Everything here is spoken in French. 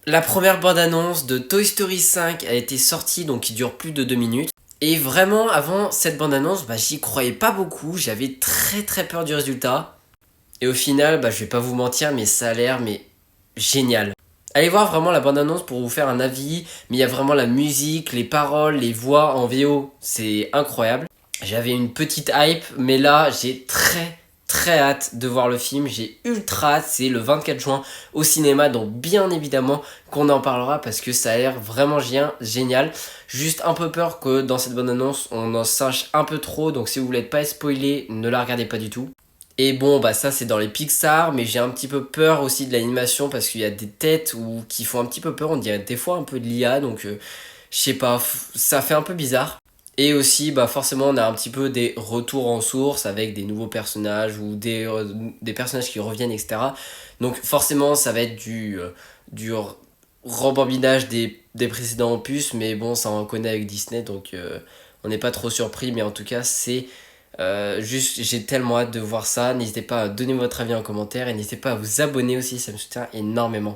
La première bande-annonce de Toy Story 5 a été sortie, donc qui dure plus de 2 minutes. Et vraiment, avant cette bande-annonce, j'y croyais pas beaucoup, j'avais très très peur du résultat. Et au final, je vais pas vous mentir, mais ça a l'air génial. Allez voir vraiment la bande-annonce pour vous faire un avis, mais il y a vraiment la musique, les paroles, les voix en VO, c'est incroyable. J'avais une petite hype, mais là, j'ai très très hâte de voir le film. J'ai ultra hâte, c'est le 24 juin au cinéma, donc bien évidemment qu'on en parlera parce que ça a l'air vraiment génial. Juste un peu peur que dans cette bande-annonce, on en sache un peu trop, donc si vous voulez pas spoiler, ne la regardez pas du tout. Et bon, ça c'est dans les Pixar, mais j'ai un petit peu peur aussi de l'animation parce qu'il y a des têtes qui font un petit peu peur, on dirait des fois un peu de l'IA, donc je sais pas, ça fait un peu bizarre. Et aussi, forcément, on a un petit peu des retours en source avec des nouveaux personnages ou des personnages qui reviennent, etc. Donc forcément, ça va être du rembobinage des précédents opus, mais bon, ça on connaît avec Disney, donc on n'est pas trop surpris, mais en tout cas, c'est juste, j'ai tellement hâte de voir ça. N'hésitez pas à donner votre avis en commentaire et n'hésitez pas à vous abonner aussi, ça me soutient énormément.